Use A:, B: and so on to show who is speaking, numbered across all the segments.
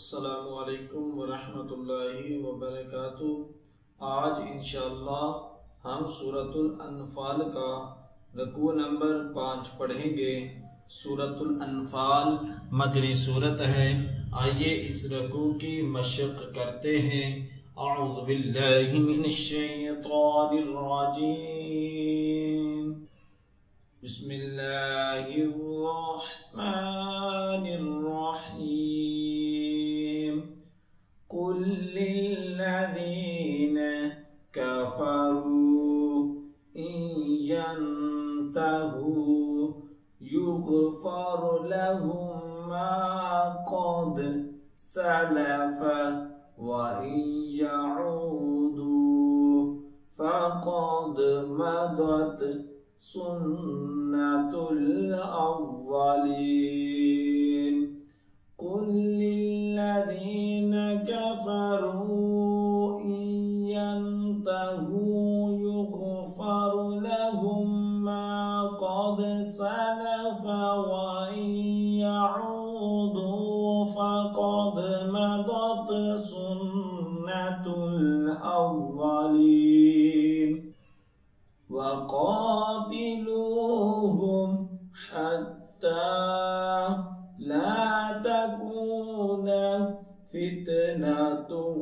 A: अस्सलामु अलैकुम वरहमतुल्लाहि वबरकातुह। आज इंशाअल्लाह हम सूरतुल अनफाल का रकू नंबर 5 पढ़ेंगे। सूरतुल अनफाल मदनी सूरत है। आइए इस रकू की मशक़ करते हैं। अऊज़ु बिल्लाहि मिनश शैतानिर रजीम। बिस्मिल्लाहिर रहमानिर रहीम। कुल लिल्लज़ीना कफ़रू इन यंतहू युग़फ़र लहुम मा क़द सलफ़ व इन यऊदू फ़क़द मदत सुन्नतुल अव्वलीन। कुल लिल्लज़ीना कफ़रू इन यंतहू युग़फ़र लहुम मा क़द सलफ़ व इन यऊदू फ़क़द मदत सुन्नतुल अव्वलीन। वक़ातिलूहुम हत्ता ला तकून फितनतुन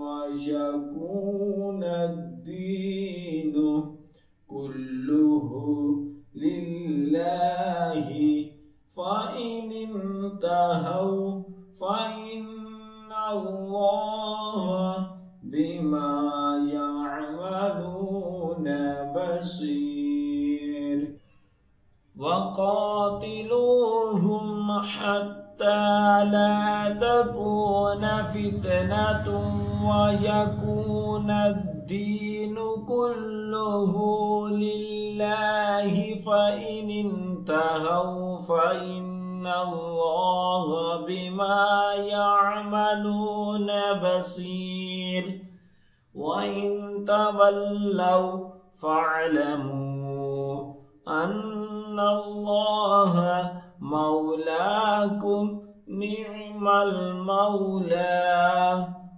A: वयकून अद्दीनु कुल्लुहु लिल्लाहि फ़इन इंतहौ फ़इन्नल्लाह बिमा यअमलून बसीर। वक़ातिलूहुम हत्ता ला तकून फितनतुन वयकून अद्दीनु कुल्लुहु लिल्लाहि फ़इन इंतहौ फ़इन्नल्लाह बिमा यअमलून बसीर। वइन तवल्लौ फ़अलमू अन्नल्लाह मौलाकुम निअमल मौला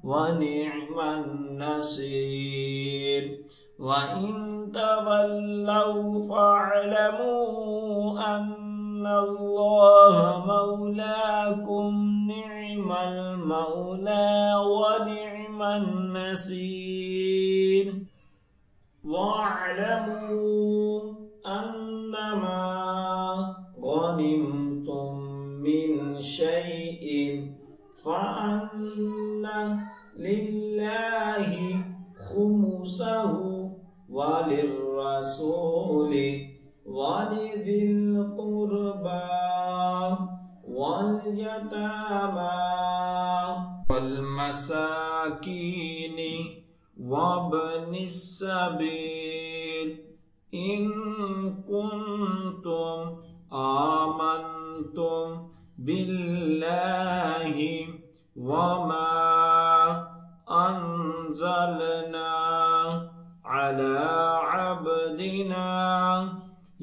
A: व निअमन नसीर। वइन तवल्लौ फ़अलमू अन्नल्लाह मौलाकुम निअमल मौला व निअमन नसीर। वअलमू अन्नमा गनिमतुम मिन शैइन फ़अन्न लिल्लाहि खुमुसहु वलिर्रसूलि वलिज़िल क़ुर्बा वल्यतामा वल्मसाकीनि वब्निस सबील इन कुन्तुम आमन्तुम बिल्लाहि वमा अंज़लना अला अब्दिना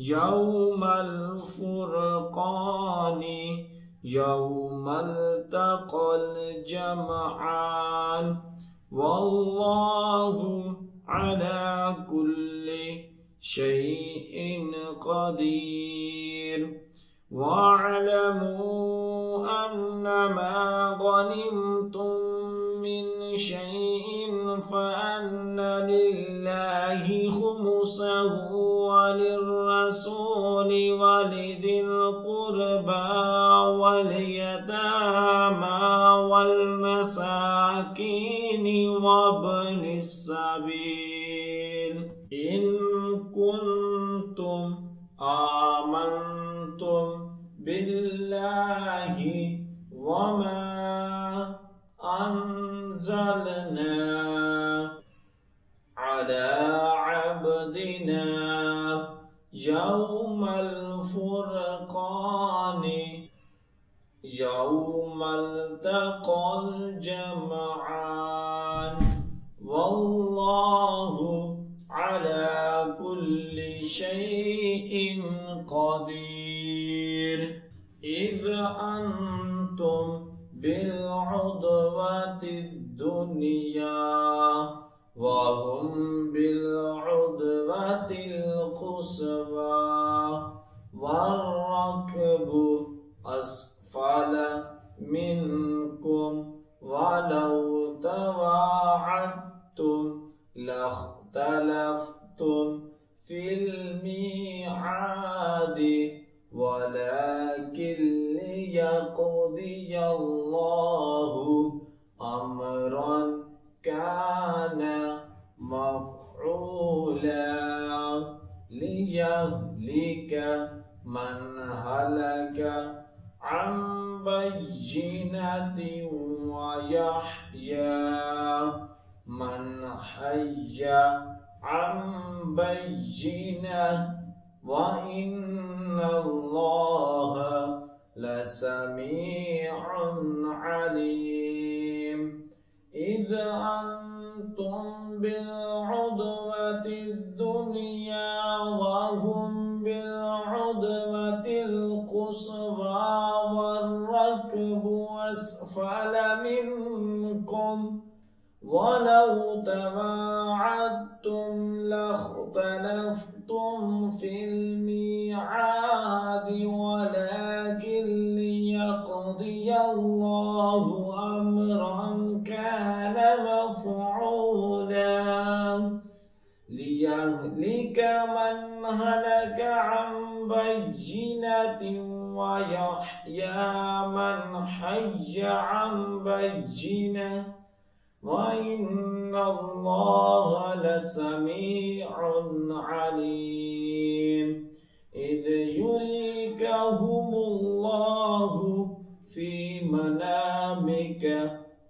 A: यौमल फुरक़ानि यौमल तक़ल जमआन वल्लाहु अला कुल्लि शैइन क़दीर। वअलमू अन्नमा गनिमतुम मिन शैइन फ़अन्न लिल्लाहि खुमुसहु वलिर्रसूलि वलिज़िल क़ुर्बा वल्यतामा वल्मसाकीनि वब्निस सबील इन कुन्तुम आमन्तुम बिल्लाहि वमा अंज़लना अला अब्दिना यौमल फुरक़ानि यौमल तक़ल जमआन वल्लाहु अला कुल्लि शैइन क़दीर। इज़ अंतुम बिलउद्वानिल بالعدوة الدنيا وهم بالعدوة القصوى والركب أسفل منكم ولو تواعدتم لاختلفتم في الميعاد ولكن ليقضي الله أمرا كان مفعولا ليهلك من هلك عن بينة ويحيى من حي عن بينة وإن الله لسميع عليم إذ أنتم بالعدوة الدنيا وهم بالعدوة القصوى والركب أسفل منكم ولو تواعدتم لاختلفتم في الميعاد ولكن ليقضي الله أمرا كان مفعولا ليهلك من هلك عن بينة ويحيى من حي عن بينة وإن الله لسميع عليم إذ يريكهم الله في منامك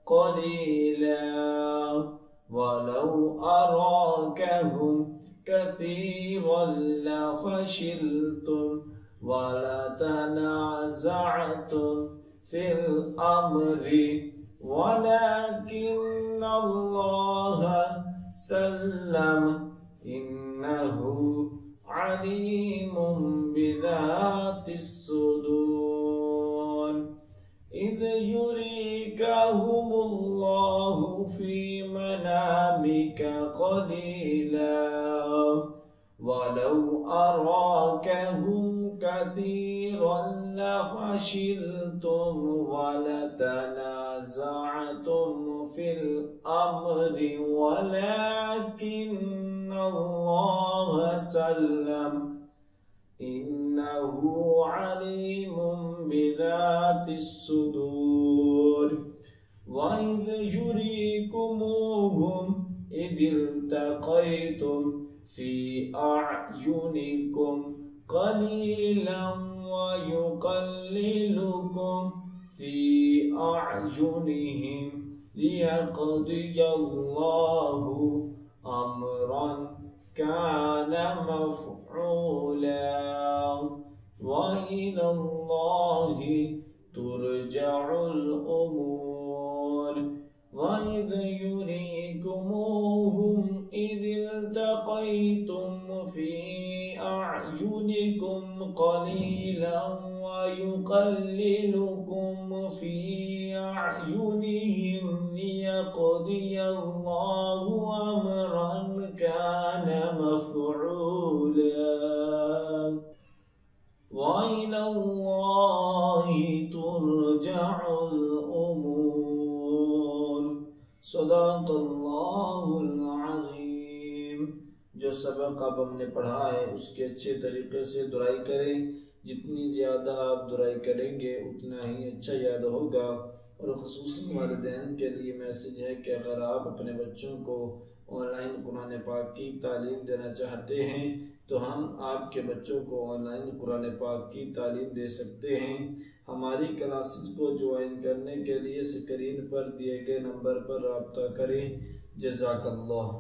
A: قليلا ولو أراكهم كثيرا لفشلتم ولتنازعتم في الأمر ولكن الله سلم إنه عليم بذات الصدور إذ يريكهم الله في منامك قليلا ولو أراكهم كثيرا لفشلتم ولتنازعتم في الأمر ولكن الله سلم إنه عليم بذات الصدور وإذ يريكموهم إذ التقيتم في أعينكم قليلا ويقللكم في أعينهم ليقضي الله أمرا كان مفعولا وإلى الله ترجع الأمور وإذ يريكموهم إذ التقيتم في أعينكم قليلا ويقللكم في أعينهم ليقضي الله أمرا كان مفعولا وإلى الله ترجع الأمور صدق الله العظीम। जो सबक अब हमने पढ़ा है उसके अच्छे तरीके से दुराई करें। जितनी ज़्यादा आप दुराई करेंगे उतना ही अच्छा याद होगा। और ख़ुसूसन वालिदैन के लिए मैसेज है कि अगर आप अपने बच्चों को ऑनलाइन कुरान पाक की तालीम देना चाहते हैं तो हम आपके बच्चों को ऑनलाइन कुरान पाक की तालीम दे सकते हैं। हमारी क्लासेस को ज्वाइन करने के लिए स्क्रीन पर दिए गए नंबर पर रब्ता करें। जज़ाकल्लाह।